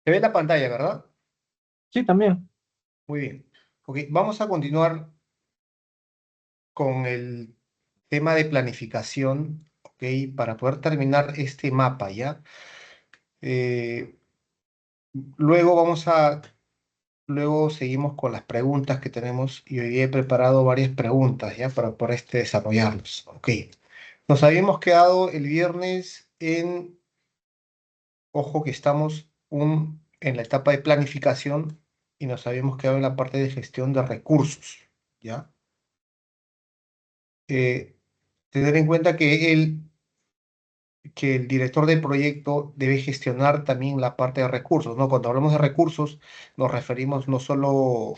Se ve la pantalla, ¿verdad? Sí, también. Muy bien. Ok, vamos a continuar con el tema de planificación, ok, para poder terminar este mapa, ¿ya? Eh, luego luego seguimos con las preguntas que tenemos y hoy día he preparado varias preguntas, ¿ya? Para poder desarrollarlos, ok. Nos habíamos quedado el viernes ojo que estamos en la etapa de planificación y nos habíamos quedado en la parte de gestión de recursos, ¿ya? Eh, tener en cuenta que el director de proyecto debe gestionar también la parte de recursos, ¿no? Cuando hablamos de recursos, nos referimos no solo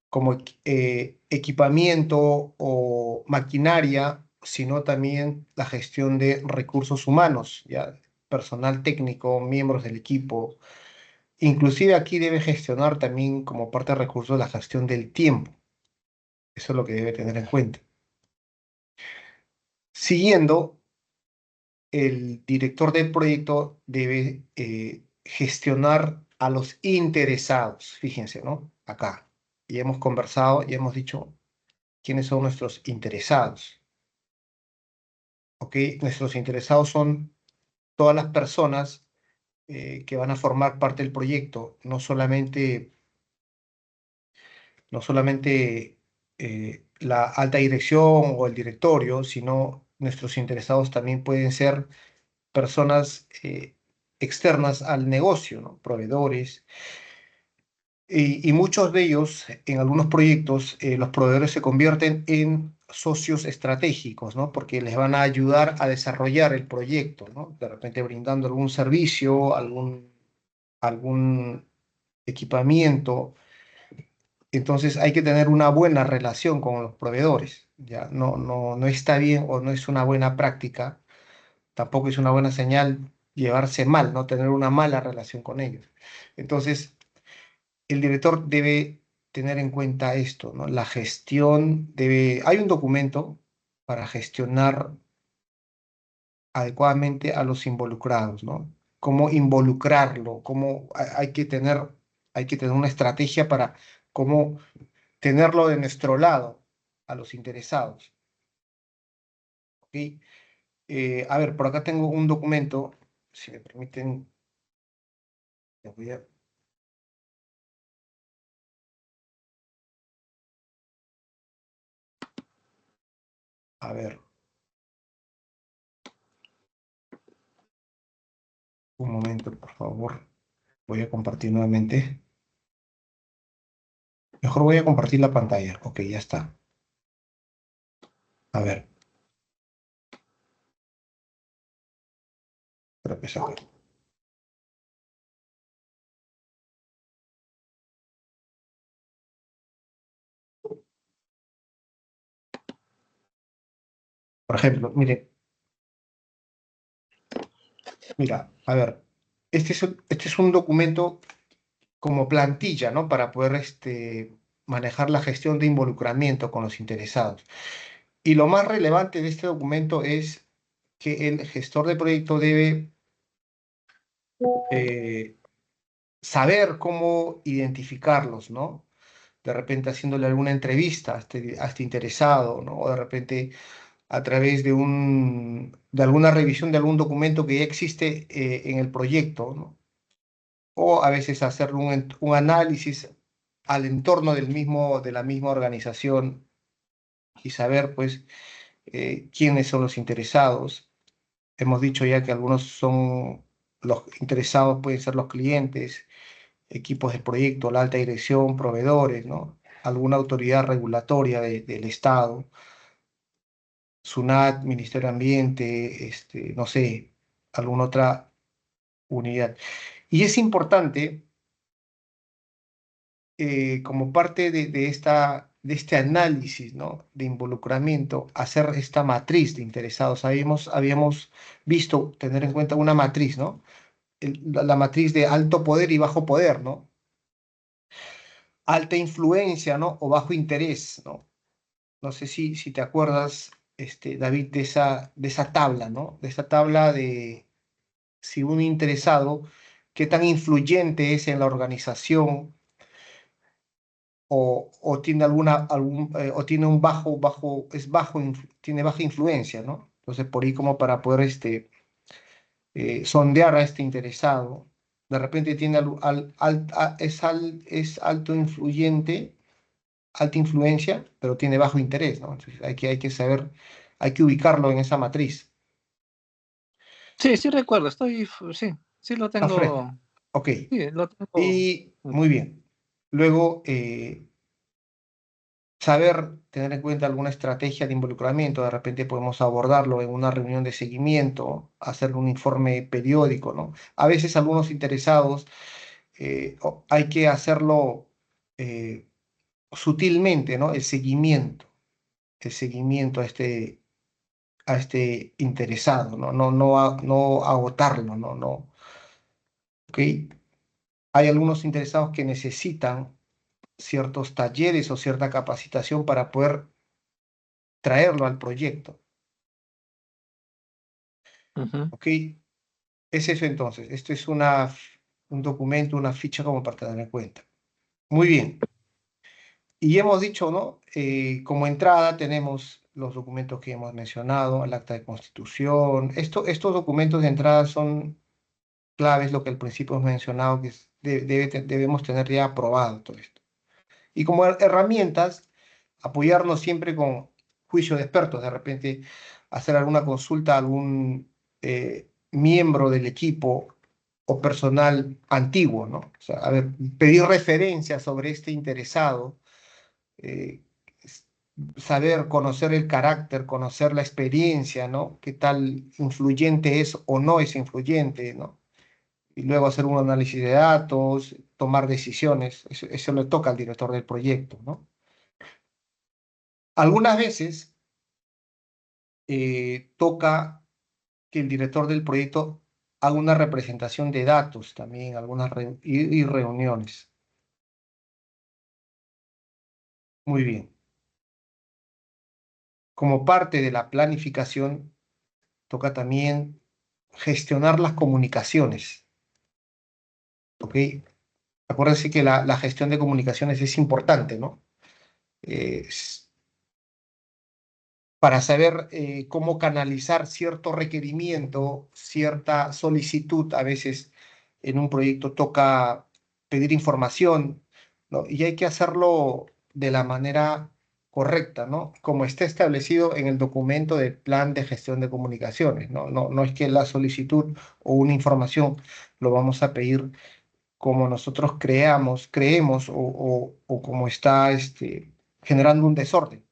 como equipamiento o maquinaria, sino también la gestión de recursos humanos, ¿ya? Personal técnico, miembros del equipo. Inclusive aquí debe gestionar también como parte de recursos la gestión del tiempo. Eso es lo que debe tener en cuenta. Siguiendo, el director del proyecto debe gestionar a los interesados. Fíjense, ¿no? Acá. Ya hemos conversado, ya hemos dicho quiénes son nuestros interesados. ¿Ok? Nuestros interesados son todas las personas que van a formar parte del proyecto, no solamente la alta dirección o el directorio, sino nuestros interesados también pueden ser personas externas al negocio, ¿no? Proveedores. Y muchos de ellos, en algunos proyectos, los proveedores se convierten en socios estratégicos, ¿no? Porque les van a ayudar a desarrollar el proyecto, ¿no? De repente brindando algún servicio, algún equipamiento. Entonces hay que tener una buena relación con los proveedores. Ya no está bien o no es una buena práctica, tampoco es una buena señal llevarse mal, no tener una mala relación con ellos. Entonces, el director debe tener en cuenta esto, ¿no? La gestión hay un documento para gestionar adecuadamente a los involucrados, ¿no? Cómo involucrarlo, hay que tener una estrategia para cómo tenerlo de nuestro lado, a los interesados. ¿Ok? A ver, por acá tengo un documento, si me permiten, les voy a ver, un momento, por favor, voy a compartir nuevamente. Mejor voy a compartir la pantalla. Ok, ya está. A ver, creo que es acá. Por ejemplo, mira, a ver, este es un documento como plantilla, ¿no? Para poder manejar la gestión de involucramiento con los interesados. Y lo más relevante de este documento es que el gestor de proyecto debe eh, saber cómo identificarlos, ¿no? De repente haciéndole alguna entrevista a este interesado, ¿no? O de repente a través de alguna revisión de algún documento que ya existe en el proyecto, ¿no? O a veces hacer un análisis al entorno de la misma organización y saber, pues, quiénes son los interesados. Hemos dicho ya que algunos son los interesados, pueden ser los clientes, equipos de proyecto, la alta dirección, proveedores, ¿no? Alguna autoridad regulatoria del Estado, SUNAT, Ministerio de Ambiente, no sé, alguna otra unidad. Y es importante, como parte de este análisis, ¿no? De involucramiento, hacer esta matriz de interesados. Habíamos visto tener en cuenta una matriz, ¿no? La matriz de alto poder y bajo poder, ¿no? Alta influencia, ¿no? O bajo interés, ¿no? No sé si te acuerdas, David, de esa tabla, ¿no? De esa tabla de si un interesado qué tan influyente es en la organización o tiene o tiene un tiene baja influencia, ¿no? Entonces, por ahí como para poder sondear a este interesado. De repente tiene es alto influyente, alta influencia, pero tiene bajo interés, ¿no? Entonces hay que saber, hay que ubicarlo en esa matriz. Sí, sí recuerdo, sí, sí lo ¿Está fresco? tengo, Ok. sí, lo tengo. Y muy bien. Luego, saber tener en cuenta alguna estrategia de involucramiento. De repente podemos abordarlo en una reunión de seguimiento, hacer un informe periódico, ¿no? A veces algunos interesados hay que hacerlo eh, sutilmente, ¿no? El seguimiento a este interesado, ¿no? No agotarlo, ¿no? ¿Ok? Hay algunos interesados que necesitan ciertos talleres o cierta capacitación para poder traerlo al proyecto, Ujú. ¿ok? Es eso entonces. Esto es un documento, una ficha como para tener en cuenta. Muy bien. Y hemos dicho, ¿no? Como entrada tenemos los documentos que hemos mencionado, el acta de constitución. Estos documentos de entrada son claves, lo que al principio hemos mencionado, que debemos tener ya aprobado todo esto. Y como herramientas, apoyarnos siempre con juicio de expertos, de repente hacer alguna consulta a algún miembro del equipo o personal antiguo, ¿no? O sea, a ver, pedir referencias sobre este interesado, eh, s- saber, conocer el carácter, conocer la experiencia, ¿no? Qué tal influyente es o no es influyente, ¿no? Y luego hacer un análisis de datos, tomar decisiones, eso le toca al director del proyecto, ¿no? Algunas veces toca que el director del proyecto haga una representación de datos también, y reuniones. Muy bien. Como parte de la planificación, toca también gestionar las comunicaciones, ¿ok? Acuérdense que la gestión de comunicaciones es importante, ¿no? Eh, para saber cómo canalizar cierto requerimiento, cierta solicitud. A veces en un proyecto toca pedir información, ¿no? Y hay que hacerlo de la manera correcta, ¿no? Como está establecido en el documento del plan de gestión de comunicaciones, ¿no? No es que la solicitud o una información lo vamos a pedir como nosotros creemos o como está generando un desorden.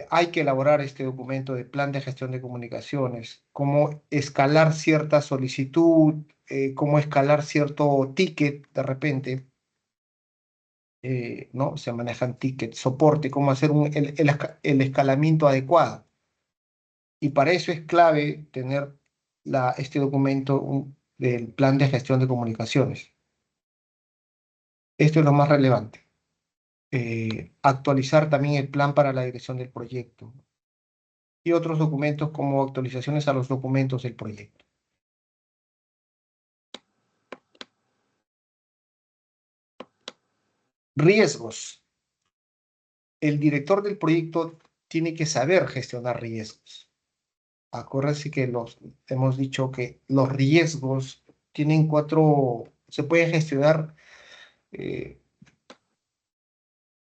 Hay que elaborar este documento de plan de gestión de comunicaciones, cómo escalar cierta solicitud, cómo escalar cierto ticket de repente, ¿no? Se manejan tickets, soporte, cómo hacer el escalamiento adecuado. Y para eso es clave tener este documento del plan de gestión de comunicaciones. Esto es lo más relevante. Actualizar también el plan para la dirección del proyecto y otros documentos como actualizaciones a los documentos del proyecto. Riesgos. El director del proyecto tiene que saber gestionar riesgos. Acuérdense que hemos dicho que los riesgos se pueden gestionar eh,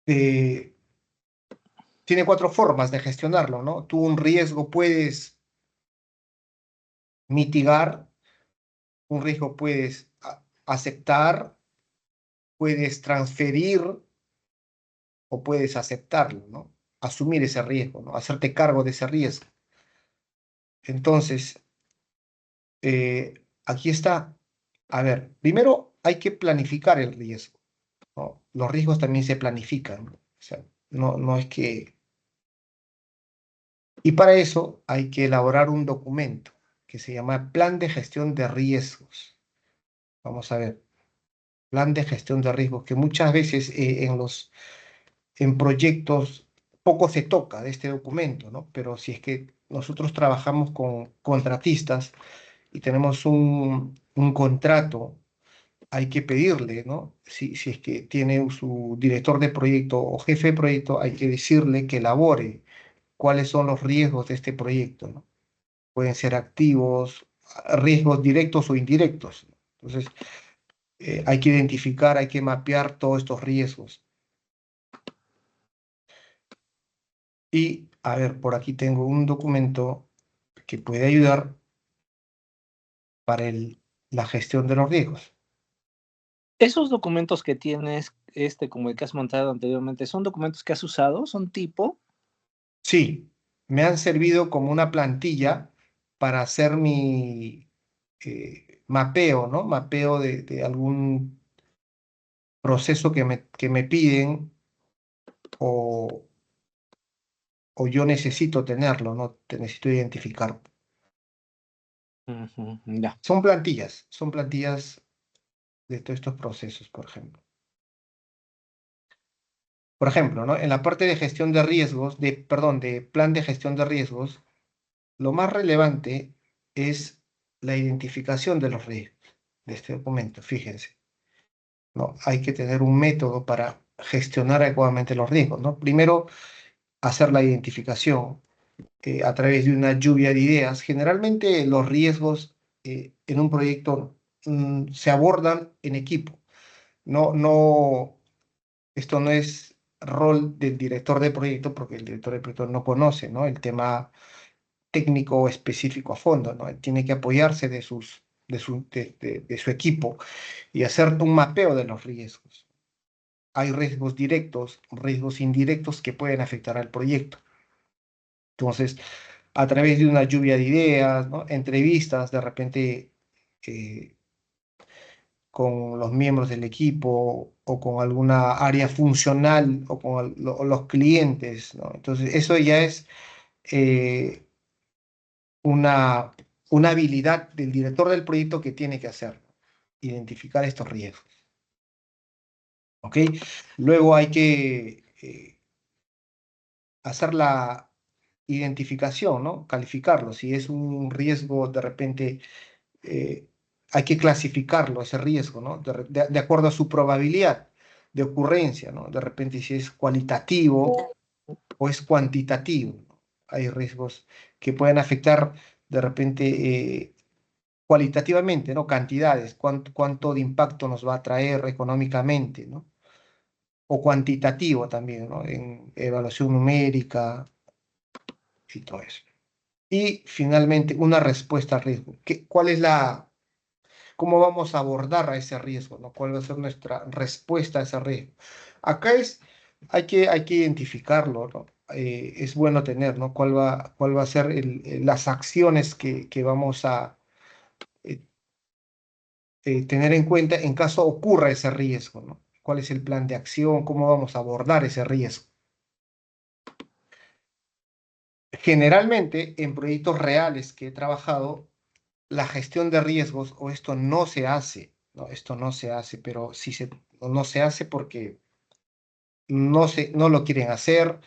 de- tiene cuatro formas de gestionarlo, ¿no? Tú un riesgo puedes mitigar, un riesgo puedes aceptar, puedes transferir o puedes aceptarlo, ¿no? Asumir ese riesgo, ¿no? Hacerte cargo de ese riesgo. Entonces, aquí está. A ver, primero hay que planificar el riesgo, ¿no? Los riesgos también se planifican, ¿no? O sea, no es que... Y para eso hay que elaborar un documento que se llama Plan de Gestión de Riesgos. Vamos a ver, Plan de Gestión de Riesgos, que muchas veces en proyectos poco se toca de este documento, ¿no? Pero si es que nosotros trabajamos con contratistas y tenemos un contrato, hay que pedirle, ¿no? Si es que tiene su director de proyecto o jefe de proyecto, hay que decirle que elabore cuáles son los riesgos de este proyecto, ¿no? Pueden ser activos, riesgos directos o indirectos, ¿no? Entonces, hay que identificar, hay que mapear todos estos riesgos. Y, a ver, por aquí tengo un documento que puede ayudar para la gestión de los riesgos. Esos documentos que tienes, como el que has montado anteriormente, ¿son documentos que has usado? ¿Son tipo? Sí, me han servido como una plantilla para hacer mi mapeo, ¿no? Mapeo de algún proceso que me piden o, o yo necesito tenerlo, ¿no? Necesito identificar. Ujú, ya. Son plantillas de todos estos procesos, por ejemplo. Por ejemplo, ¿no? En la parte de gestión de riesgos, perdón, de plan de gestión de riesgos, lo más relevante es la identificación de los riesgos de este documento, fíjense, ¿no? Hay que tener un método para gestionar adecuadamente los riesgos, ¿no? Primero, hacer la identificación a través de una lluvia de ideas. Generalmente los riesgos en un proyecto se abordan en equipo. No, no, esto no es rol del director de proyecto porque el director de proyecto no conoce, ¿no? El tema técnico específico a fondo, ¿no? Él tiene que apoyarse de su equipo y hacer un mapeo de los riesgos. Hay riesgos directos, riesgos indirectos que pueden afectar al proyecto. Entonces, a través de una lluvia de ideas, ¿no? Entrevistas, de repente, eh, con los miembros del equipo o con alguna área funcional o con los clientes, ¿no? Entonces, eso ya es eh, una, una habilidad del director del proyecto que tiene que hacer, identificar estos riesgos. ¿Ok? Luego hay que hacer la identificación, ¿no? Calificarlo. Si es un riesgo, de repente, eh, hay que clasificarlo, ese riesgo, ¿no? De acuerdo a su probabilidad de ocurrencia, ¿no? De repente, si es cualitativo o es cuantitativo, ¿no? Hay riesgos que pueden afectar, de repente, cualitativamente, ¿no? Cantidades, cuánto de impacto nos va a traer económicamente, ¿no? O cuantitativo también, ¿no? En evaluación numérica y todo eso. Y finalmente, una respuesta al riesgo. ¿Cómo vamos a abordar a ese riesgo, ¿no? ¿Cuál va a ser nuestra respuesta a ese riesgo? Acá hay que identificarlo, ¿no? Es bueno tener, ¿no? ¿Cuál va a ser las acciones que vamos a eh, tener en cuenta en caso ocurra ese riesgo, ¿no? ¿Cuál es el plan de acción? ¿Cómo vamos a abordar ese riesgo? Generalmente, en proyectos reales que he trabajado, la gestión de riesgos, o esto no se hace, ¿no? Esto no se hace, pero no se hace porque no lo quieren hacer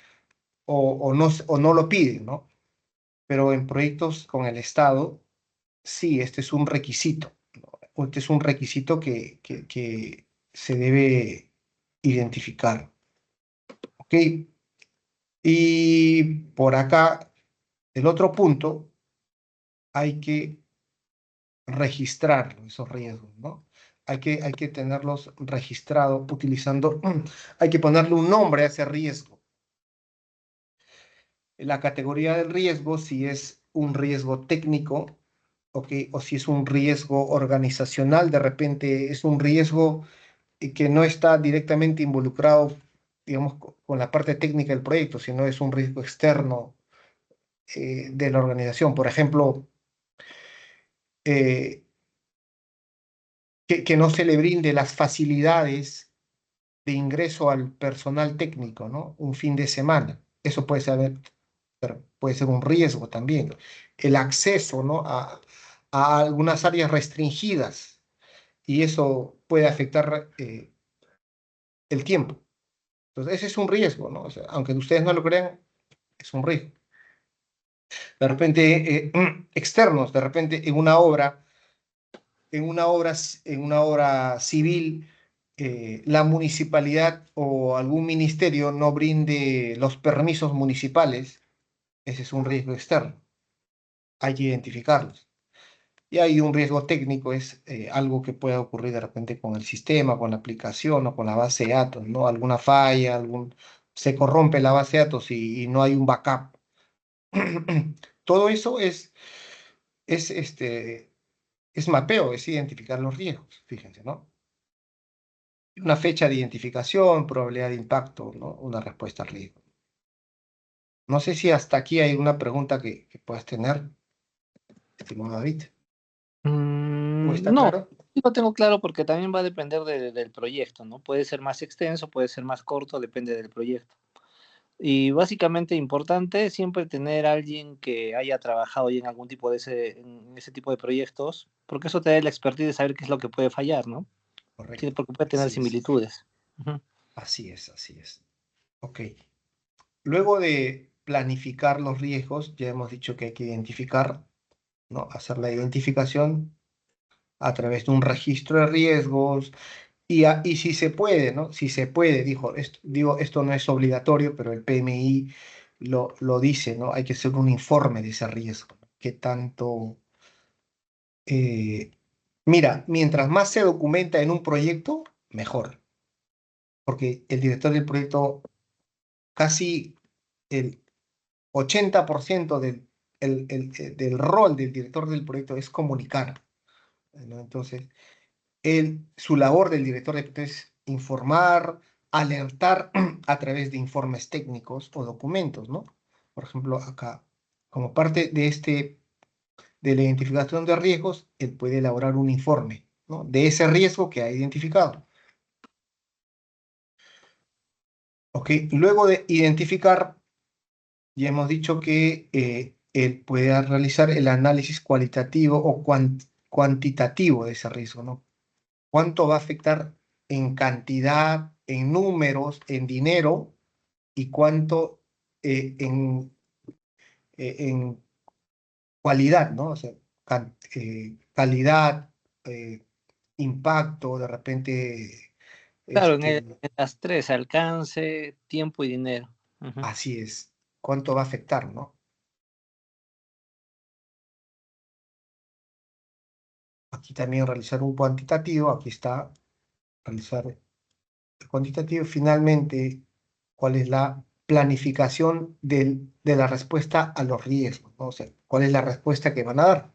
o no lo piden, ¿no? Pero en proyectos con el Estado, sí, este es un requisito, ¿no? Este es un requisito que se debe identificar, ¿ok? Y por acá, el otro punto, hay que registrar esos riesgos, ¿no? Hay que tenerlos registrados utilizando, hay que ponerle un nombre a ese riesgo. La categoría del riesgo, si es un riesgo técnico, ¿ok? O si es un riesgo organizacional, de repente es un riesgo que no está directamente involucrado, digamos, con la parte técnica del proyecto, sino es un riesgo externo de la organización. Por ejemplo, eh, que no se le brinde las facilidades de ingreso al personal técnico, ¿no? Un fin de semana. Eso puede ser un riesgo también. El acceso, ¿no? a algunas áreas restringidas y eso puede afectar el tiempo. Entonces, ese es un riesgo, ¿no? O sea, aunque ustedes no lo crean, es un riesgo. De repente, externos, de repente en una obra en una obra civil, la municipalidad o algún ministerio no brinde los permisos municipales, ese es un riesgo externo. Hay que identificarlos. Y hay un riesgo técnico, es algo que puede ocurrir de repente con el sistema, con la aplicación o con la base de datos, ¿no? Alguna falla, se corrompe la base de datos y no hay un backup. Todo eso es, este, es mapeo, es identificar los riesgos, fíjense, ¿no? Una fecha de identificación, probabilidad de impacto, ¿no? Una respuesta al riesgo. No sé si hasta aquí hay una pregunta que puedas tener, estimado David. ¿O está No, claro? sí lo tengo claro porque también va a depender del proyecto, ¿no? Puede ser más extenso, puede ser más corto, depende del proyecto. Y básicamente importante siempre tener a alguien que haya trabajado ya en algún tipo de en ese tipo de proyectos, porque eso te da la expertise de saber qué es lo que puede fallar, ¿no? Correcto. Porque puede tener Así es. similitudes. Ujú. Así es, así es. Ok. Luego de planificar los riesgos, ya hemos dicho que hay que identificar, ¿no? Hacer la identificación a través de un registro de riesgos y si se puede, ¿no? Si se puede, digo, esto no es obligatorio, pero el PMI lo dice, ¿no? Hay que hacer un informe de ese riesgo, ¿no? ¿Qué tanto? eh, Mira, mientras más se documenta en un proyecto, mejor, porque el director del proyecto casi el 80% del rol del director del proyecto es comunicar, ¿no? Entonces, su labor del director de proyecto es informar, alertar a través de informes técnicos o documentos, ¿no? Por ejemplo, acá, como parte de la identificación de riesgos, él puede elaborar un informe, ¿no? De ese riesgo que ha identificado. ¿Ok? Luego de identificar, ya hemos dicho que él puede realizar el análisis cualitativo o cuantitativo de ese riesgo, ¿no? ¿Cuánto va a afectar en cantidad, en números, en dinero y cuánto en cualidad, ¿no? O sea, calidad, eh, impacto, de repente, Claro, este, en las tres, alcance, tiempo y dinero. Ujú. así es, cuánto va a afectar, ¿no? Aquí también realizar un cuantitativo, aquí está, realizar el cuantitativo. Finalmente, ¿cuál es la planificación de la respuesta a los riesgos, ¿no? O sea, ¿cuál es la respuesta que van a dar?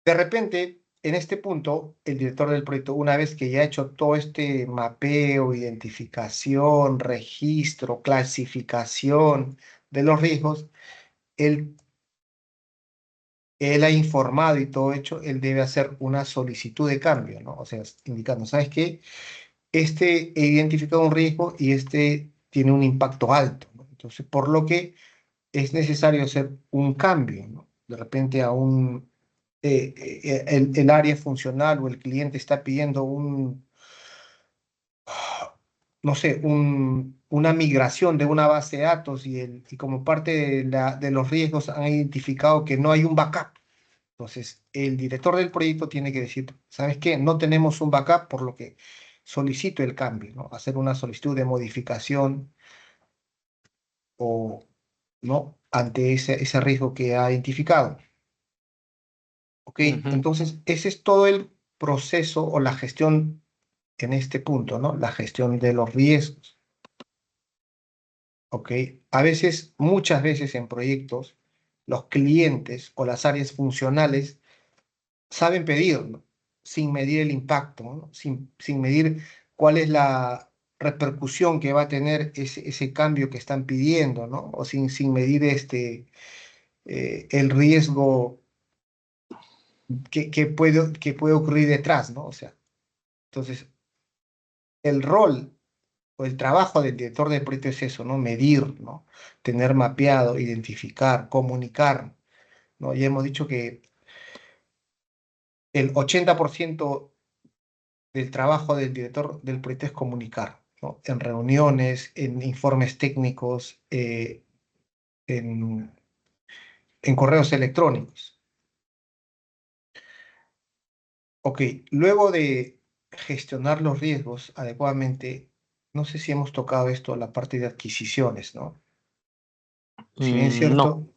De repente, en este punto, el director del proyecto, una vez que ya ha hecho todo este mapeo, identificación, registro, clasificación de los riesgos, él, él ha informado y todo hecho, él debe hacer una solicitud de cambio, ¿no? O sea, indicando, ¿sabes qué? Este he identificado un riesgo y este tiene un impacto alto, ¿no? Entonces, por lo que es necesario hacer un cambio, ¿no? De repente el área funcional o el cliente está pidiendo no sé, una migración de una base de datos y como parte de los riesgos han identificado que no hay un backup. Entonces, el director del proyecto tiene que decir, ¿sabes qué? No tenemos un backup, por lo que solicito el cambio, ¿no? Hacer una solicitud de modificación o, ¿no? Ante ese riesgo que ha identificado. ¿Ok? Ujú. Entonces, ese es todo el proceso o la gestión en este punto, ¿no? La gestión de los riesgos. ¿Ok? A veces, muchas veces en proyectos, los clientes o las áreas funcionales saben pedir, ¿no? Sin medir el impacto, ¿no? Sin medir cuál es la repercusión que va a tener ese cambio que están pidiendo, ¿no? O sin medir el riesgo que puede ocurrir detrás, ¿no? O sea, entonces, el rol o el trabajo del director de proyecto es eso, ¿no? Medir, ¿no? Tener mapeado, identificar, comunicar, ¿no? Ya hemos dicho que el 80% del trabajo del director del proyecto es comunicar, ¿no? En reuniones, en informes técnicos, en, en correos electrónicos. Ok, luego de gestionar los riesgos adecuadamente, no sé si hemos tocado esto, la parte de adquisiciones, ¿no? Si bien es No. cierto,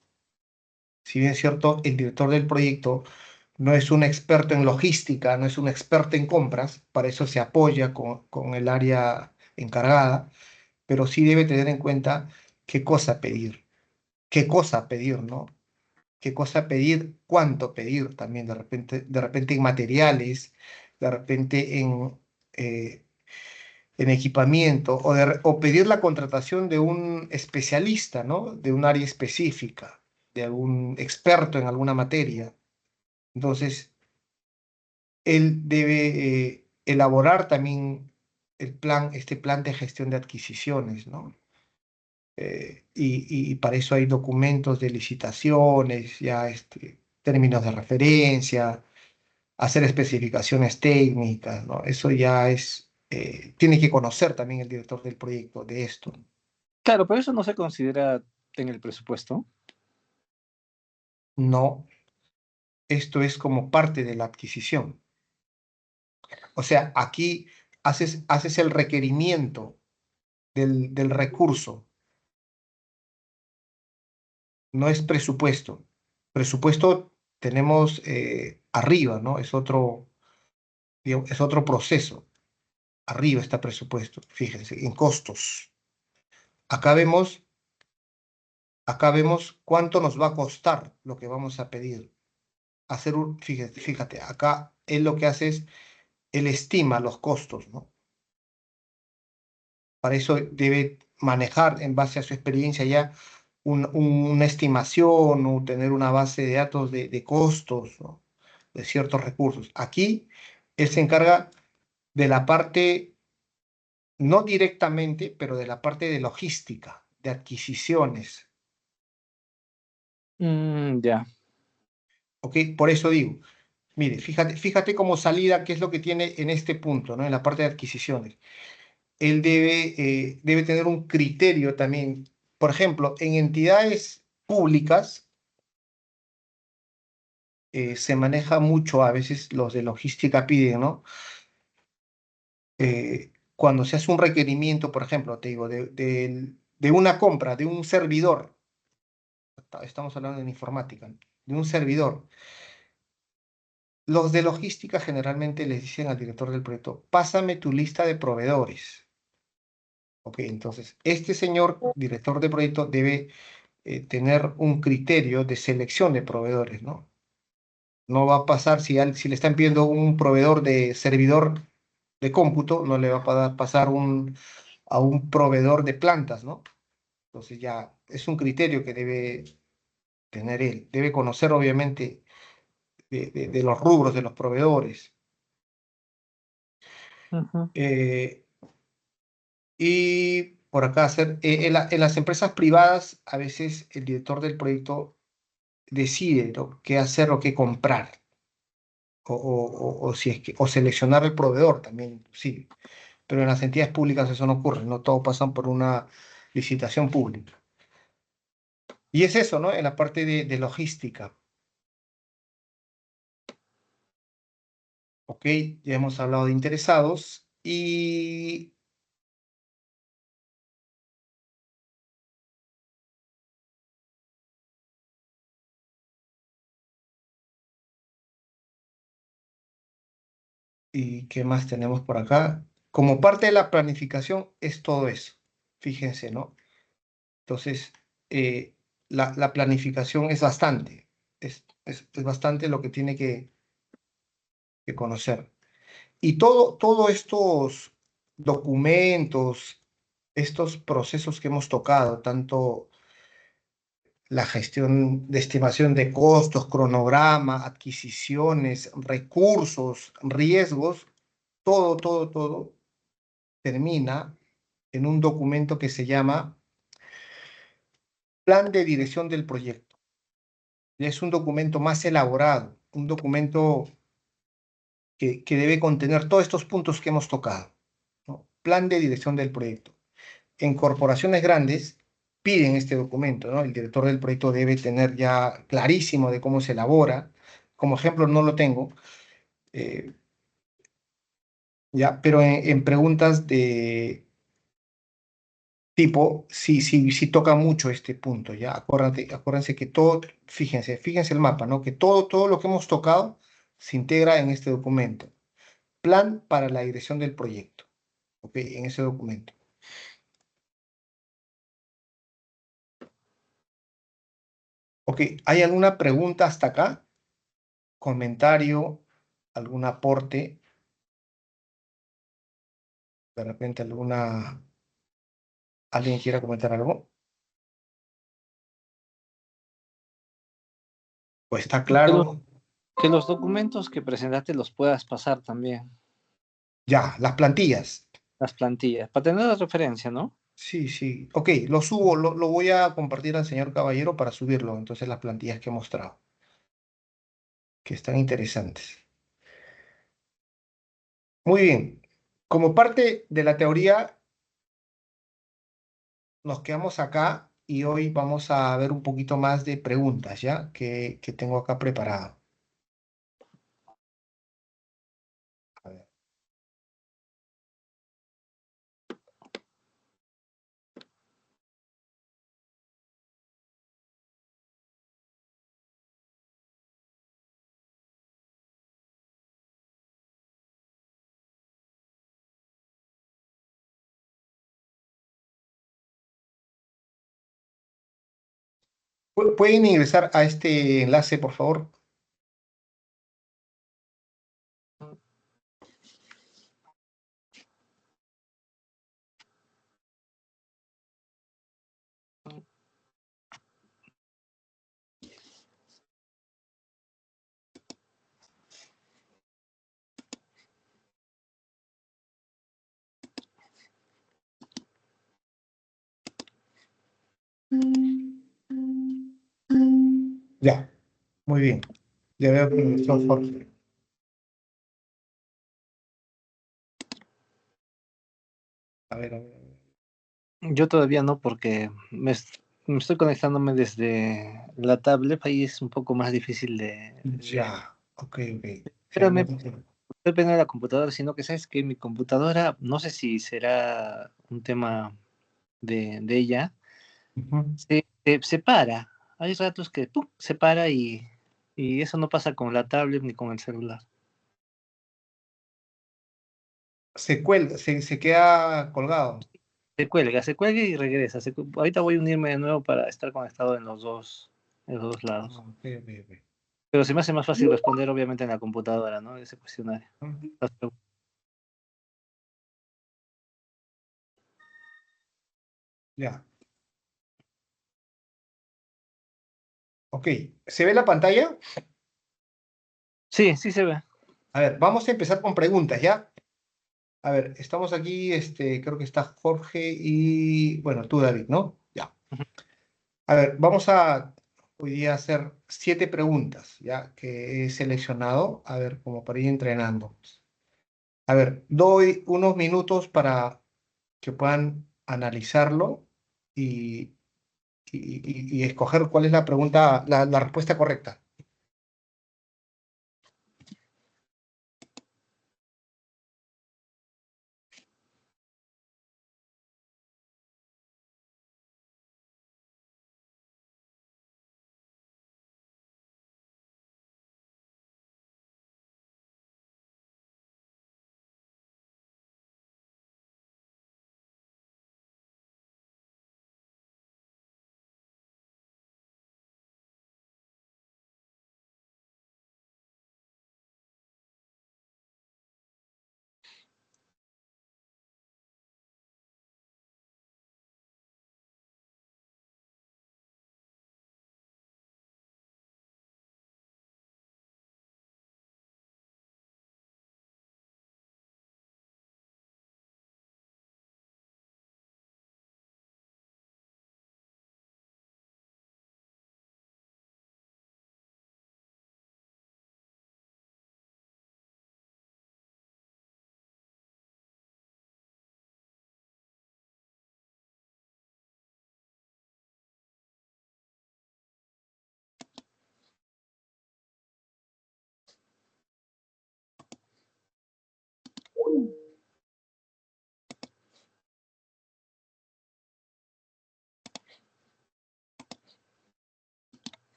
si bien es cierto, el director del proyecto no es un experto en logística, no es un experto en compras, para eso se apoya con el área encargada, pero sí debe tener en cuenta qué cosa pedir, ¿no? Qué cosa pedir, cuánto pedir también, de repente en materiales, de repente eh, en equipamiento, o pedir la contratación de un especialista, ¿no? De un área específica, de algún experto en alguna materia. Entonces, él debe elaborar también este plan de gestión de adquisiciones, ¿no? Y para eso hay documentos de licitaciones, ya términos de referencia, hacer especificaciones técnicas, ¿no? Eso ya tiene que conocer también el director del proyecto de esto. Claro, pero eso no se considera en el presupuesto. No, esto es como parte de la adquisición. O sea, aquí haces el requerimiento del recurso, no es presupuesto. Presupuesto tenemos arriba, ¿no? Digamos, es otro proceso. Arriba está presupuesto, fíjense, en costos. Acá vemos, acá vemos cuánto nos va a costar lo que vamos a pedir. Fíjate, acá él lo que hace es, él estima los costos, ¿no? Para eso debe manejar en base a su experiencia ya una estimación o tener una base de datos de costos, ¿no? De ciertos recursos. Aquí él se encarga de la parte, no directamente, pero de la parte de logística, de adquisiciones. Ya. ¿Ok? Por eso digo, mire, fíjate como salida qué es lo que tiene en este punto, ¿no? En la parte de adquisiciones. Él debe tener un criterio también. Por ejemplo, en entidades públicas se maneja mucho, a veces los de logística piden, ¿no? Cuando se hace un requerimiento, por ejemplo, te digo, de una compra, de un servidor, estamos hablando de informática, ¿no? De un servidor. Los de logística generalmente les dicen al director del proyecto, pásame tu lista de proveedores. Ok, entonces, este señor, director de proyecto, debe tener un criterio de selección de proveedores, ¿no? No va a pasar si le están pidiendo un proveedor de servidor de cómputo, no le va a pasar a un proveedor de plantas, ¿no? Entonces ya es un criterio que debe tener él. Debe conocer, obviamente, de los rubros de los proveedores. Ujú. Eh, y por acá, en las empresas privadas, a veces el director del proyecto decide, ¿no? Qué hacer o qué comprar. O si es que, o seleccionar el proveedor también, sí. Pero en las entidades públicas eso no ocurre, no todos pasan por una licitación pública. Y es eso, ¿no? En la parte de logística. Ok, ya hemos hablado de interesados y ¿qué más tenemos por acá? Como parte de la planificación es todo eso. Fíjense, ¿no? Entonces, eh, la planificación es bastante. Es bastante lo que tiene que conocer. Y todos estos documentos, estos procesos que hemos tocado, tanto la gestión de estimación de costos, cronograma, adquisiciones, recursos, riesgos, todo termina en un documento que se llama Plan de Dirección del Proyecto. Es un documento más elaborado, un documento que debe contener todos estos puntos que hemos tocado, ¿no? Plan de Dirección del Proyecto. En corporaciones grandes piden este documento, ¿no? El director del proyecto debe tener ya clarísimo de cómo se elabora. Como ejemplo, no lo tengo, Eh, ya, pero en preguntas de tipo, sí, sí, sí toca mucho este punto, ya. Acuérdense que todo, fíjense el mapa, ¿no? Que todo lo que hemos tocado se integra en este documento. Plan para la dirección del proyecto, ¿ok? En ese documento. Ok, ¿hay alguna pregunta hasta acá? ¿Comentario? ¿Algún aporte? De repente ¿alguien quiera comentar algo? Pues está Que los, claro. que los documentos que presentaste los puedas pasar también, Ya, las plantillas. las plantillas, para tener la referencia, ¿no? Sí, sí. Ok, lo subo, lo voy a compartir al señor Caballero para subirlo. Entonces las plantillas que he mostrado, que están interesantes. Muy bien. Como parte de la teoría, nos quedamos acá y hoy vamos a ver un poquito más de preguntas, ¿ya? Que tengo acá preparado. A ver. ¿Pueden ingresar a este enlace, por favor? Ya, muy bien. Ya veo que ingresó Jorge. A ver, a ver. Yo todavía no, porque me estoy conectándome desde la tablet, ahí es un poco más difícil de ver. Ya, ok, ok. Pero me Generalmente. depende de la computadora, sino que sabes que mi computadora, no sé si será un tema de ella, Ujú. se para. Hay ratos que ¡pum! Se para y eso no pasa con la tablet ni con el celular. Se cuelga, se queda colgado. Se cuelga y regresa. Ahorita voy a unirme de nuevo para estar conectado en los dos Ah, lados. ok, ok, ok. Pero se me hace más fácil responder, obviamente, en la computadora, ¿no? Ese cuestionario. Ujú. Las preguntas. Ya, ok. ¿Se ve la pantalla? Sí, sí se ve. A ver, vamos a empezar con preguntas, ¿ya? A ver, estamos aquí, creo que está Jorge y, bueno, tú, David, ¿no? Ya. Ujú. A ver, vamos a hoy día hacer 7 preguntas, ¿ya? Que he seleccionado, a ver, como para ir entrenando. A ver, doy unos minutos para que puedan analizarlo y, y escoger cuál es la pregunta, la respuesta correcta.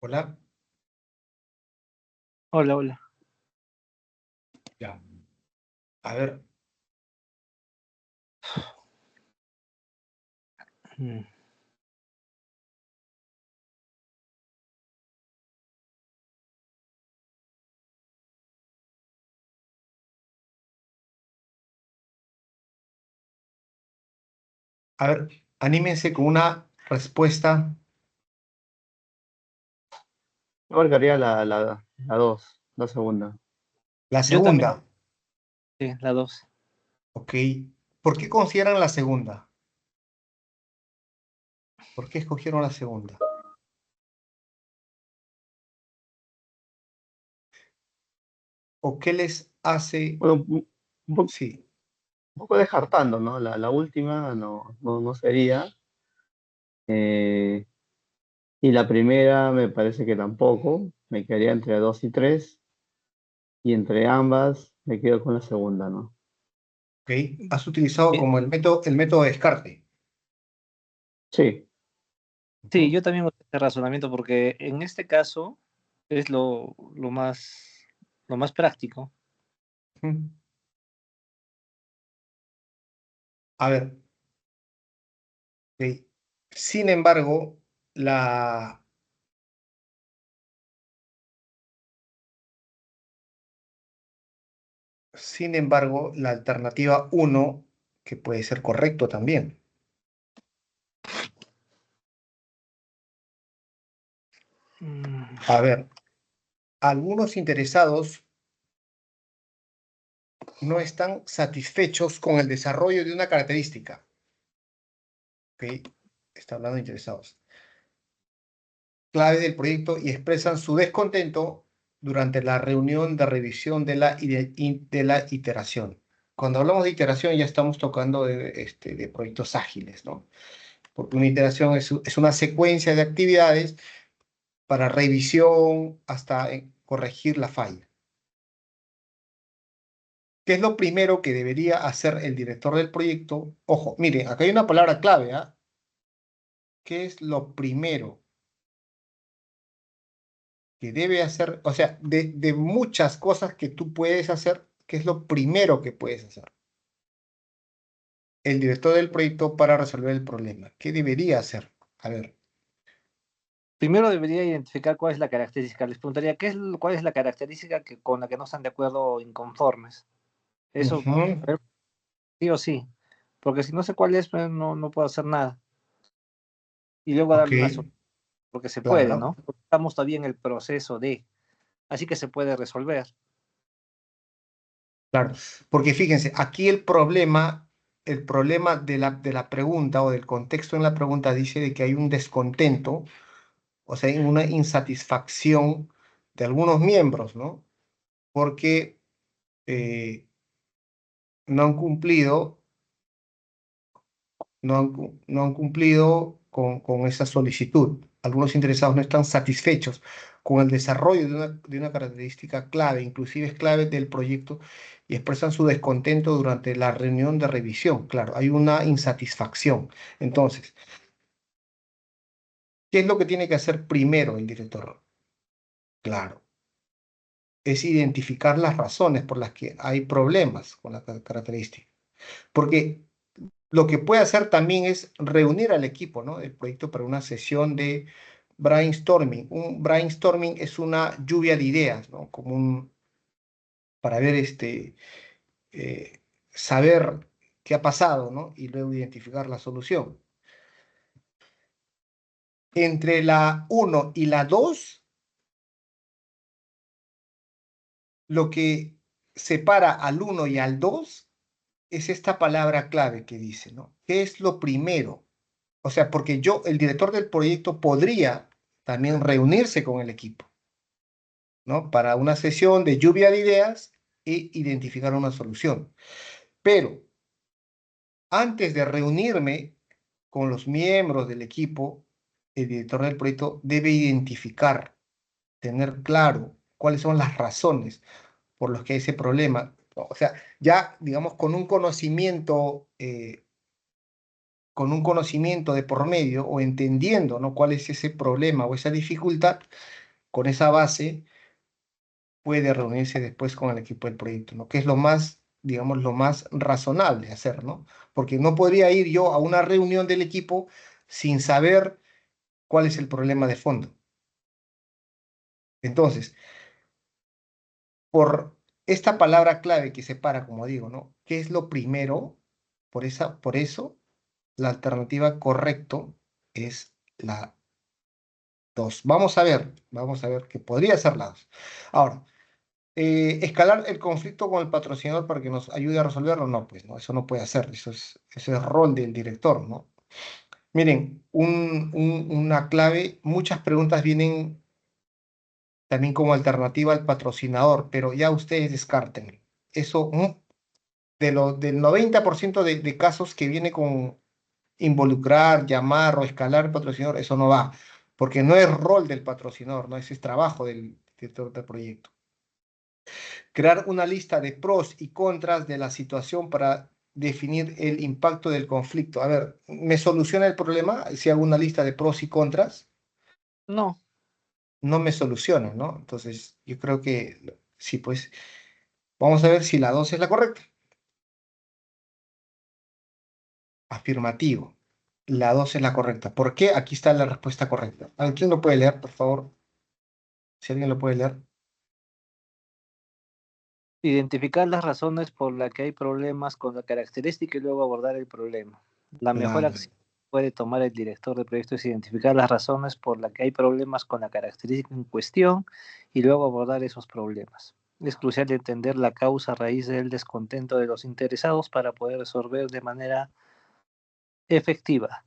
Hola. Hola, hola. Ya. A ver, Mm. a ver, anímense con una respuesta. Yo marcaría la dos, la segunda. La Yo también, segunda, sí, la dos. ¿ok? ¿Por qué consideran la segunda? ¿Por qué escogieron la segunda? ¿O qué les hace? Bueno, Sí, un poco descartando, ¿no? La última no sería. eh, y la primera me parece que tampoco. Me quedaría entre 2 y 3. Y entre ambas me quedo con la segunda, ¿no? ¿ok? Has utilizado Bien. como el método de descarte. Sí, Sí, Ujú, yo también uso este razonamiento porque en este caso es lo más práctico. ujú. A ver, ok. Sin embargo, la, la alternativa uno, que puede ser correcto también. Mm. A ver, algunos interesados no están satisfechos con el desarrollo de una característica. ¿Ok? Está hablando de interesados. Clave del proyecto y expresan su descontento durante la reunión de revisión de la iteración. Cuando hablamos de iteración ya estamos tocando de proyectos ágiles, ¿no? Porque una iteración es una secuencia de actividades para revisión hasta corregir la falla. ¿Qué es lo primero que debería hacer el director del proyecto? Ojo, miren, acá hay una palabra clave, ¿ah? ¿Qué es lo primero que debe hacer? O sea, de muchas cosas que tú puedes hacer, ¿qué es lo primero que puedes hacer? El director del proyecto para resolver el problema. ¿Qué debería hacer? A ver. Primero debería identificar cuál es la característica. Les preguntaría cuál es la característica con la que no están de acuerdo o inconformes. Eso, Ujú, sí o sí. Porque si no sé cuál es, pues no puedo hacer nada. Y luego ok, darle una solución, porque se puede, claro, ¿no? Porque estamos todavía en el proceso de. Así que se puede resolver. claro. Porque fíjense, aquí el problema de la pregunta o del contexto en la pregunta dice de que hay un descontento, o sea, hay una insatisfacción de algunos miembros, ¿no? Porque eh, no han cumplido, no han cumplido con esa solicitud. Algunos interesados no están satisfechos con el desarrollo de una característica clave, inclusive es clave del proyecto, y expresan su descontento durante la reunión de revisión. Claro, hay una insatisfacción. Entonces, ¿qué es lo que tiene que hacer primero el director? Claro, es identificar las razones por las que hay problemas con la característica. Porque lo que puede hacer también es reunir al equipo, ¿no? El proyecto para una sesión de brainstorming. Un brainstorming es una lluvia de ideas, ¿no? Para ver, eh, saber qué ha pasado, ¿no? Y luego identificar la solución. Entre la uno y la 2, lo que separa al uno y al 2 es esta palabra clave que dice, ¿no? ¿Qué es lo primero? O sea, porque yo, el director del proyecto, podría también reunirse con el equipo, ¿no? Para una sesión de lluvia de ideas e identificar una solución. Pero antes de reunirme con los miembros del equipo, el director del proyecto debe identificar, tener claro cuáles son las razones por las que hay ese problema. O sea, ya, digamos, con un conocimiento con un conocimiento de por medio o entendiendo, ¿no?, cuál es ese problema o esa dificultad, con esa base puede reunirse después con el equipo del proyecto, ¿no? Que es lo más, digamos, lo más razonable hacer, ¿no? Porque no podría ir yo a una reunión del equipo sin saber cuál es el problema de fondo. Entonces, por esta palabra clave que separa, como digo, ¿no? ¿Qué es lo primero? Por eso, la alternativa correcto es la 2. Vamos a ver que podría ser la 2. Ahora, escalar el conflicto con el patrocinador para que nos ayude a resolverlo, no, pues no, eso no puede hacer, eso es rol del director, ¿no? Miren, una clave, muchas preguntas vienen también como alternativa al patrocinador, pero ya ustedes descarten. Eso, del 90% de casos que viene con involucrar, llamar o escalar el patrocinador, eso no va, porque no es rol del patrocinador, no, ese es trabajo del director del proyecto. Crear una lista de pros y contras de la situación para definir el impacto del conflicto. A ver, ¿me soluciona el problema si hago una lista de pros y contras? No, No me soluciona, ¿no? Entonces, yo creo que sí, pues vamos a ver si la 2 es la correcta. Afirmativo. La 2 es la correcta. ¿Por qué? Aquí está la respuesta correcta. ¿Alguien lo puede leer, por favor? Si alguien lo puede leer. identificar las razones por las que hay problemas con la característica y luego abordar el problema. La mejor Claro. acción que puede tomar el director de proyecto es identificar las razones por las que hay problemas con la característica en cuestión y luego abordar esos problemas. Es crucial entender la causa raíz del descontento de los interesados para poder resolver de manera efectiva.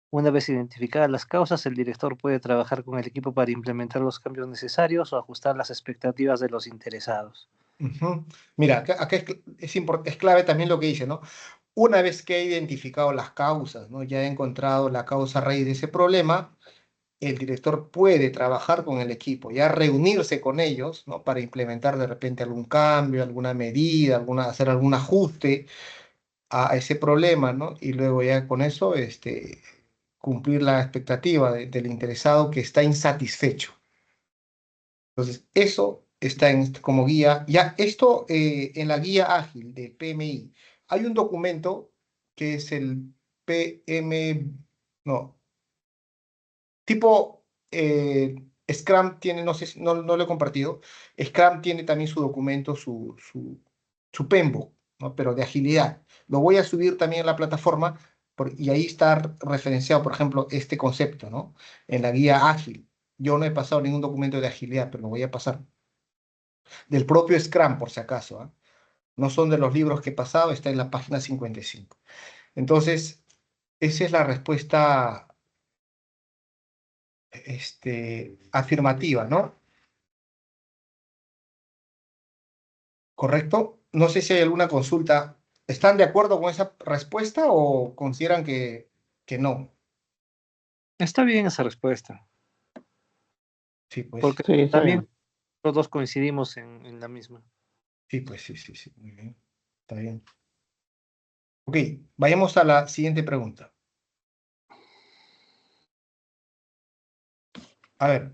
Una vez identificadas las causas, el director puede trabajar con el equipo para implementar los cambios necesarios o ajustar las expectativas de los interesados. Ujú. Mira, acá es clave también lo que dice, ¿no? Una vez que he identificado las causas, ¿no? Ya he encontrado la causa raíz de ese problema, el director puede trabajar con el equipo, ya reunirse con ellos, ¿no? Para implementar de repente algún cambio, alguna medida, hacer algún ajuste a ese problema, ¿no? Y luego ya con eso, cumplir la expectativa del interesado que está insatisfecho. Entonces, eso está como guía. Ya esto, en la guía ágil de PMI, hay un documento que es el PM, no, tipo Scrum tiene, no sé, no lo he compartido. Scrum tiene también su documento, su Pembo, ¿no? Pero de agilidad. Lo voy a subir también a la plataforma y ahí está referenciado, por ejemplo, este concepto, ¿no? En la guía ágil. Yo no he pasado ningún documento de agilidad, pero lo voy a pasar. Del propio Scrum, por si acaso, ¿ah? No son de los libros que he pasado, está en la página 55. Entonces, esa es la respuesta, afirmativa, ¿no? ¿Correcto? No sé si hay alguna consulta. ¿Están de acuerdo con esa respuesta o consideran que no? Está bien esa respuesta, Sí, pues. porque Sí, está también bien. los dos coincidimos en la misma. Sí, pues, sí, sí, sí. Muy bien. Está bien. Ok, vayamos a la siguiente pregunta. A ver,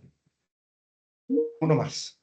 uno más.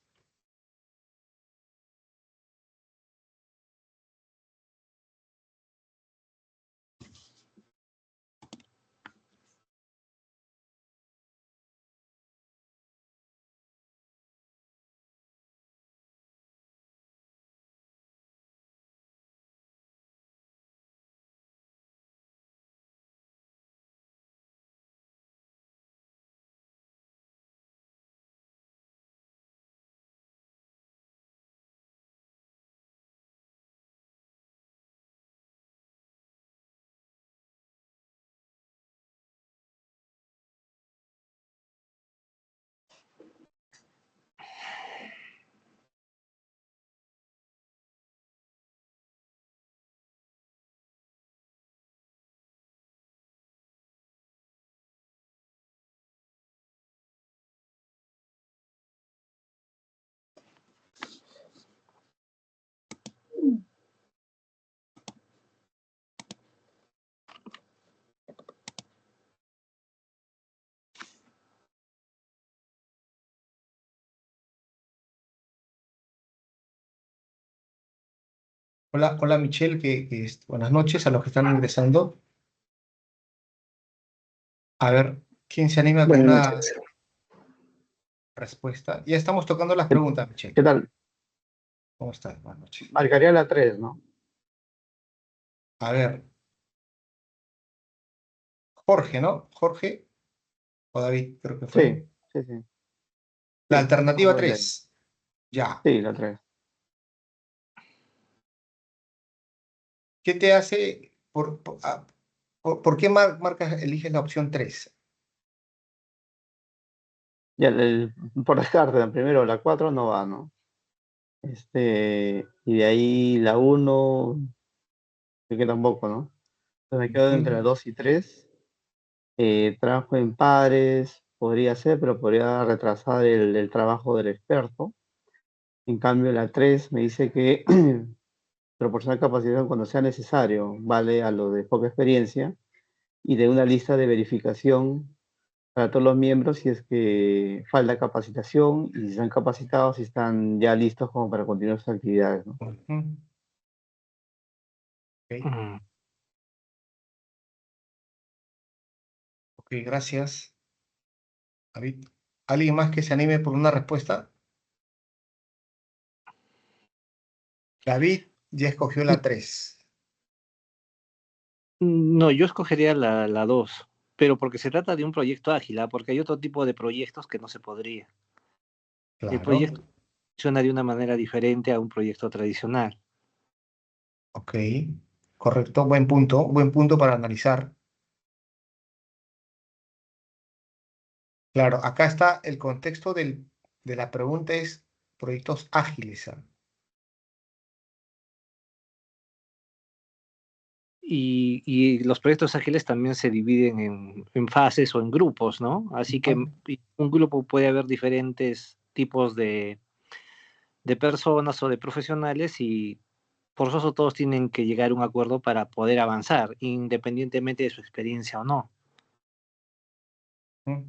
Hola, hola Michelle, buenas noches a los que están ingresando. A ver, ¿quién se anima con Buenas una noches. respuesta? Ya estamos tocando las ¿Qué, preguntas, Michelle. qué tal? ¿Cómo estás? Buenas noches. Marcaría la 3, ¿no? A ver, Jorge, ¿no? Jorge o David, creo que fue. Sí, sí, sí. La Sí, alternativa pongo el de- 3. Ya. Sí, la 3. ¿Qué te hace, por qué marcas, eliges la opción 3? Ya, por descarte, la primero la 4 no va, ¿no? Y de ahí la uno sé que tampoco, ¿no? Entonces me quedo entre la 2 y 3. Trabajo en pares, podría ser, pero podría retrasar el trabajo del experto. En cambio, la 3 me dice que proporcionar capacitación cuando sea necesario, vale a lo de poca experiencia, y de una lista de verificación para todos los miembros si es que falta capacitación y si están capacitados, si están ya listos como para continuar sus actividades, ¿no? Ujú. Ok, Mm, ok, gracias, David. ¿Alguien más que se anime por una respuesta? David ya escogió la 3. No, yo escogería la 2, pero porque se trata de un proyecto ágil, ¿ah? Porque hay otro tipo de proyectos que no se podría. El Claro, proyecto funciona de una manera diferente a un proyecto tradicional. ok, correcto, buen punto para analizar. Claro, acá está el contexto de la pregunta es proyectos ágiles. ¿Ah? Y los proyectos ágiles también se dividen en fases o en grupos, ¿no? Así que un grupo puede haber diferentes tipos de personas o de profesionales y por eso todos tienen que llegar a un acuerdo para poder avanzar, independientemente de su experiencia o no. Ujú.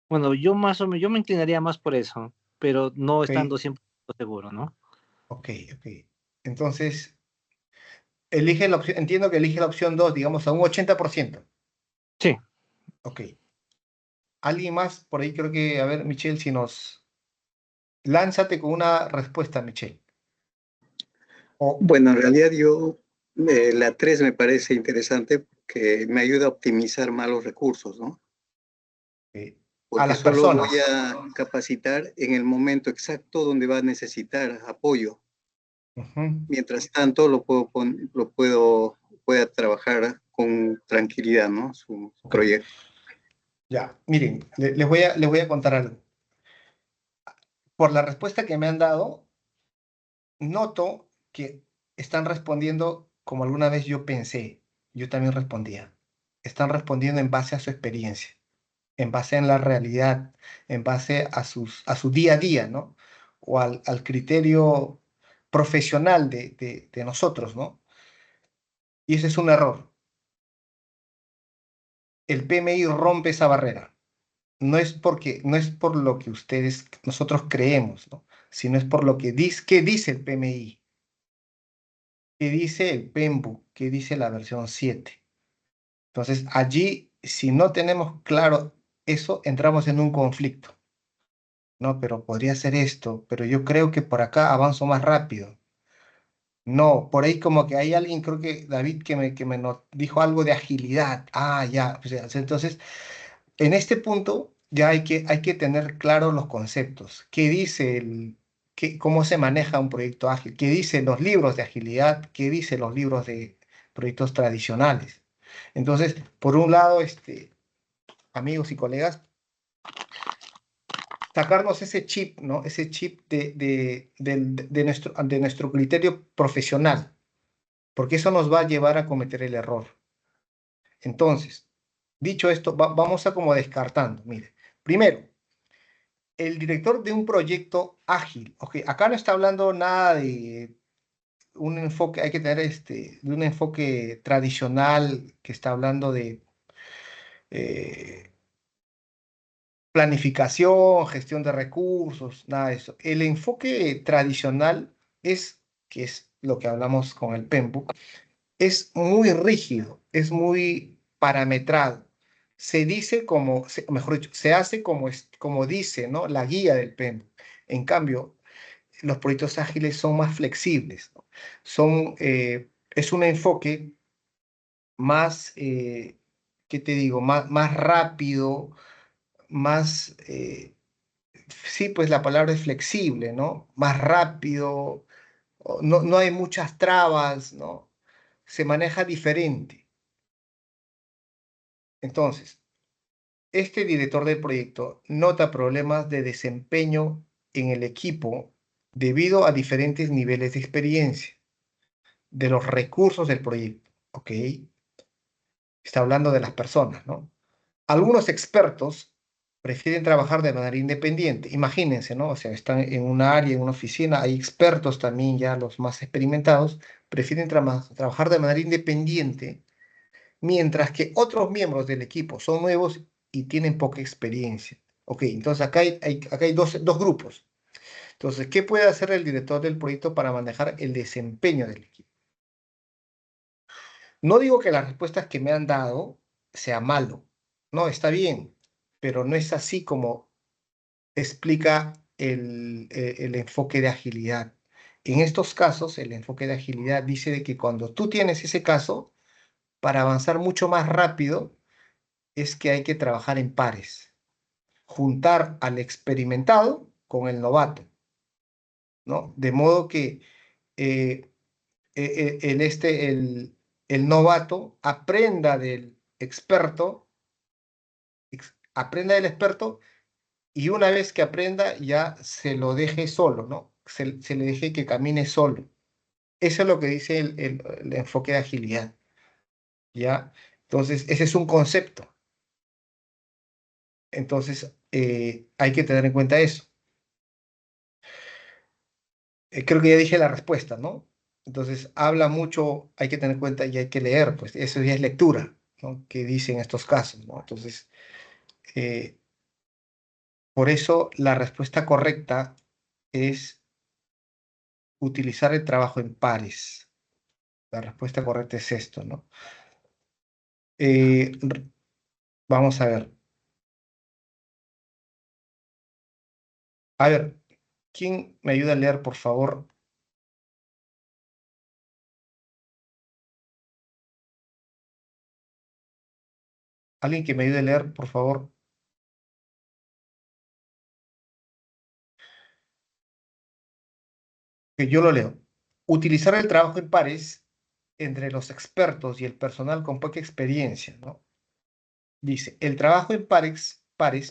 Bueno, yo más o menos, yo me inclinaría más por eso, pero no Ok, estando 100% seguro, ¿no? ok, ok. Entonces, elige la opción, entiendo que elige la opción 2, digamos, a un 80%. Sí. Ok. ¿Alguien más? Por ahí creo que, a ver, Michelle, si nos... Lánzate con una respuesta, Michelle. O, Bueno, en realidad la 3 me parece interesante porque me ayuda a optimizar más los recursos, ¿no? eh, a Porque las solo voy personas. a capacitar en el momento exacto donde va a necesitar apoyo. Ujú. Mientras tanto, pueda trabajar con tranquilidad, ¿no? Su Ok, proyecto. ya. Miren, les voy a contar algo. Por la respuesta que me han dado, noto que están respondiendo como alguna vez yo pensé, yo también respondía. Están respondiendo en base a su experiencia, en base en la realidad, en base a su día a día, ¿no? O al criterio profesional de nosotros, ¿no? Y ese es un error. El PMI rompe esa barrera. No es por lo que nosotros creemos, ¿no? Sino es por lo que dice el PMI. ¿Qué dice el PEMBU? ¿Qué dice la versión 7? Entonces, allí, si no tenemos claro eso, entramos en un conflicto. No, pero podría ser esto, pero yo creo que por acá avanzo más rápido. No, por ahí como que hay alguien, creo que David, que me dijo algo de agilidad. Ah, ya. O sea, entonces, en este punto ya hay que tener claros los conceptos. ¿Qué dice cómo se maneja un proyecto ágil? ¿Qué dicen los libros de agilidad? ¿Qué dicen los libros de proyectos tradicionales? Entonces, por un lado, amigos y colegas, sacarnos ese chip, ¿no? Ese chip de nuestro criterio profesional, porque eso nos va a llevar a cometer el error. Entonces, dicho esto, vamos a como descartando. Mire, primero, el director de un proyecto ágil. Ok, acá no está hablando nada de un enfoque, hay que tener de un enfoque tradicional que está hablando de eh, planificación, gestión de recursos, nada de eso. El enfoque tradicional que es lo que hablamos con el PMBOK, es muy rígido, es muy parametrado. Se dice como, mejor dicho, se hace como, como dice, ¿no? La guía del PMBOK. En cambio, los proyectos ágiles son más flexibles, ¿no? Es un enfoque más, ¿qué te digo? Más rápido, más, sí, pues la palabra es flexible, ¿no? Más rápido, no hay muchas trabas, ¿no? Se maneja diferente. Entonces, este director del proyecto nota problemas de desempeño en el equipo debido a diferentes niveles de experiencia de los recursos del proyecto, ¿ok? Está hablando de las personas, ¿no? Algunos expertos prefieren trabajar de manera independiente. Imagínense, ¿no? O sea, están en un área, en una oficina, hay expertos también, ya los más experimentados, prefieren trabajar de manera independiente, mientras que otros miembros del equipo son nuevos y tienen poca experiencia. Ok, entonces acá hay dos grupos. Entonces, ¿qué puede hacer el director del proyecto para manejar el desempeño del equipo? No digo que las respuestas que me han dado sea malo. No, está bien, pero no es así como explica el enfoque de agilidad. En estos casos, el enfoque de agilidad dice de que cuando tú tienes ese caso, para avanzar mucho más rápido, es que hay que trabajar en pares, juntar al experimentado con el novato, ¿no? De modo que eh, el novato aprenda del experto y una vez que aprenda ya se lo deje solo, ¿no? Se le deje que camine solo. Eso es lo que dice el enfoque de agilidad, ¿ya? Entonces, ese es un concepto. Entonces, hay que tener en cuenta eso. Creo que ya dije la respuesta, ¿no? Entonces, habla mucho, hay que tener en cuenta y hay que leer, pues eso ya es lectura, ¿no? Que dice en estos casos, ¿no? Entonces, eh, por eso la respuesta correcta es utilizar el trabajo en pares. La respuesta correcta es esto, ¿no? Vamos a ver. A ver, ¿quién me ayuda a leer, por favor? Alguien que me ayude a leer, por favor. Que yo lo leo. Utilizar el trabajo en pares entre los expertos y el personal con poca experiencia, ¿no? Dice, el trabajo en pares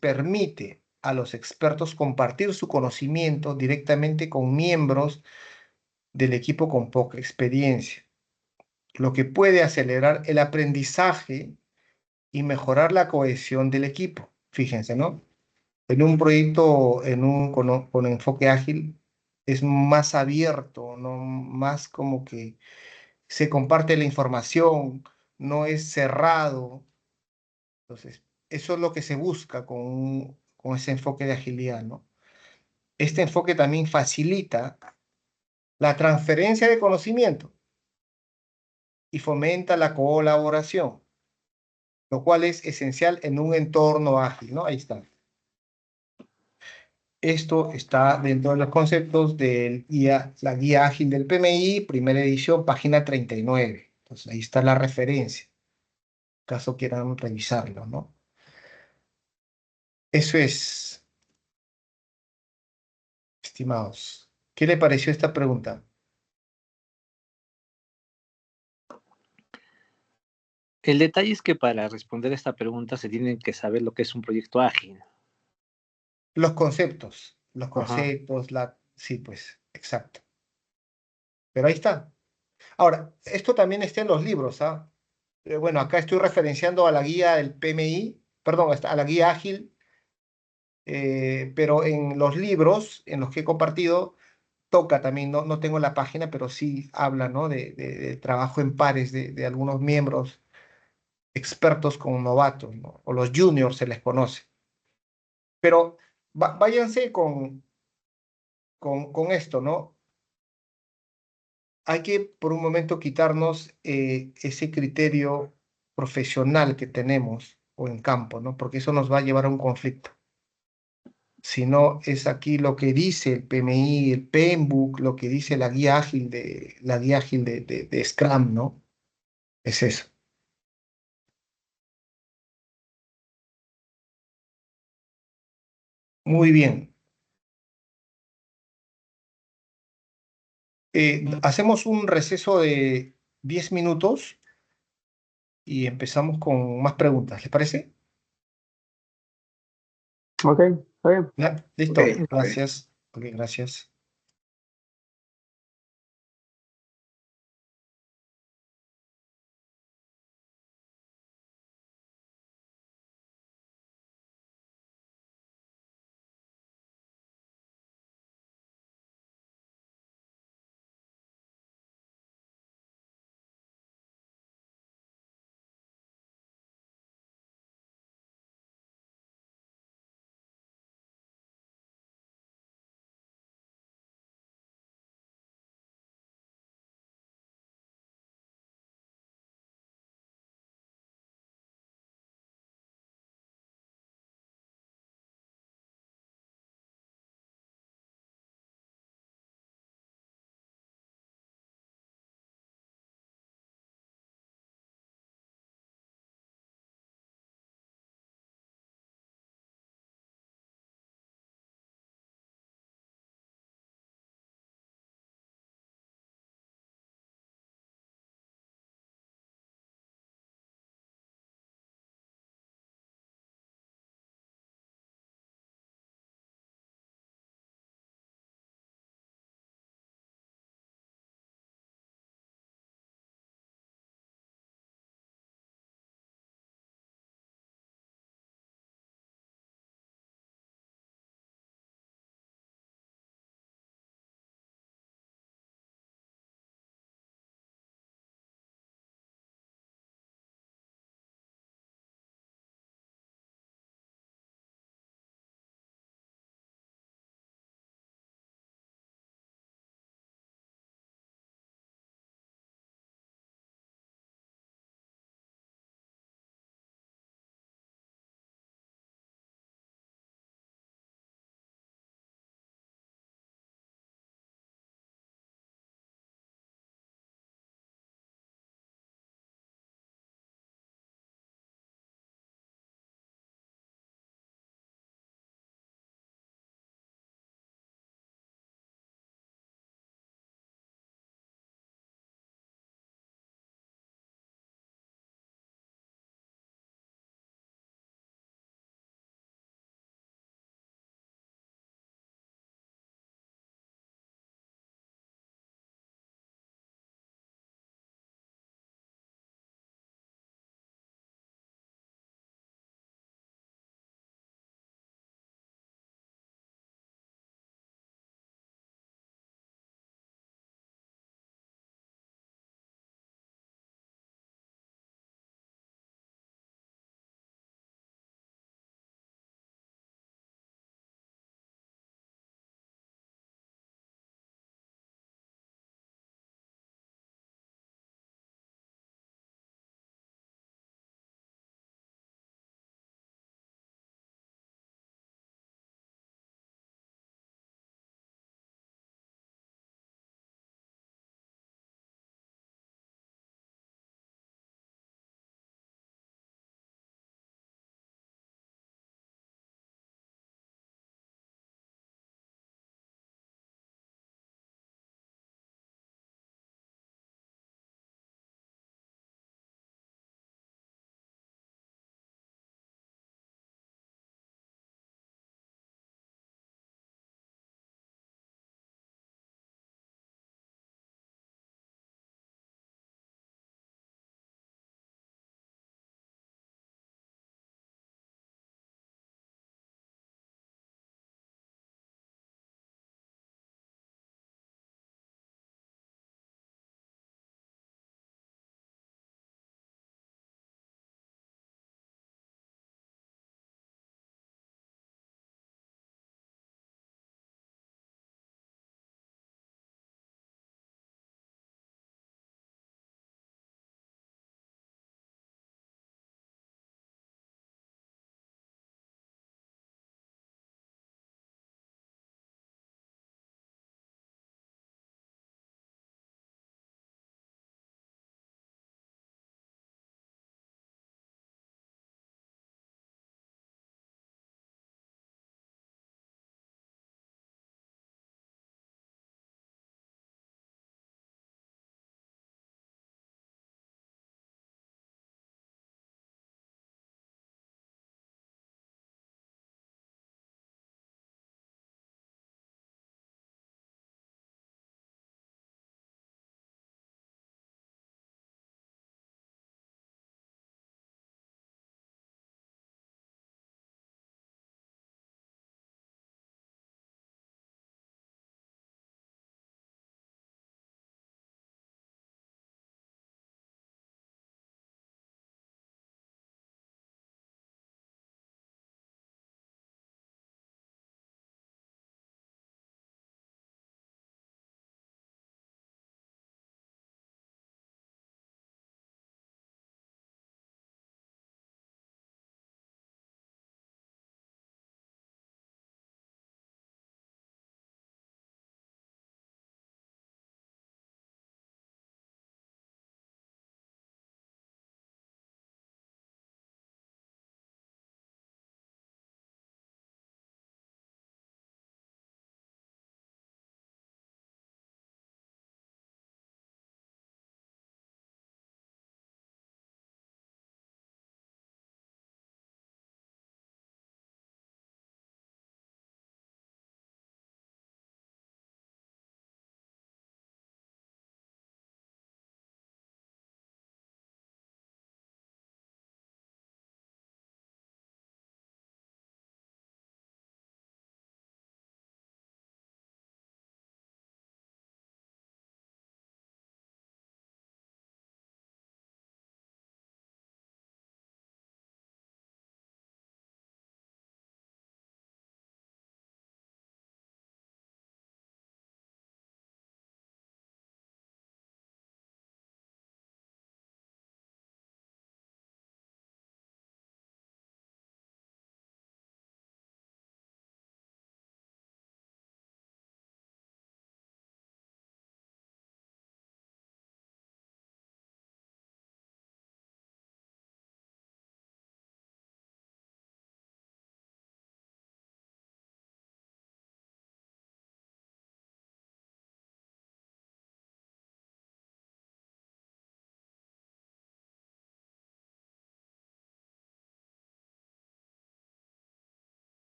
permite a los expertos compartir su conocimiento directamente con miembros del equipo con poca experiencia, lo que puede acelerar el aprendizaje y mejorar la cohesión del equipo. Fíjense, ¿no? En un proyecto con enfoque ágil es más abierto, ¿no? Más como que se comparte la información, no es cerrado. Entonces, eso es lo que se busca con ese enfoque de agilidad, ¿no? Este enfoque también facilita la transferencia de conocimiento y fomenta la colaboración, lo cual es esencial en un entorno ágil, ¿no? Ahí está. Esto está dentro de los conceptos la guía ágil del PMI, primera edición, página 39. Entonces, ahí está la referencia, en caso quieran revisarlo, ¿no? Eso es, estimados. ¿Qué le pareció esta pregunta? El detalle es que para responder esta pregunta se tiene que saber lo que es un proyecto ágil. Los Ajá. conceptos, sí, pues, exacto. Pero ahí está. Ahora, esto también está en los libros, ¿ah? Bueno, acá estoy referenciando a la guía del PMI, perdón, a la guía ágil, pero en los libros en los que he compartido, toca también, no tengo la página, pero sí habla, ¿no? De trabajo en pares de algunos miembros expertos con novatos, ¿no? O los juniors se les conoce. Pero váyanse con esto, ¿no? hay que por un momento quitarnos ese criterio profesional que tenemos o en campo, ¿no? Porque eso nos va a llevar a un conflicto. Si no es aquí lo que dice el PMI, el PMBOK, lo que dice la guía ágil de Scrum, ¿no? Es eso. Muy bien. Hacemos un receso de 10 minutos y empezamos con más preguntas. ¿Les parece? Ok, está bien. Ya, Ok, listo. ok. Gracias. Ok, gracias.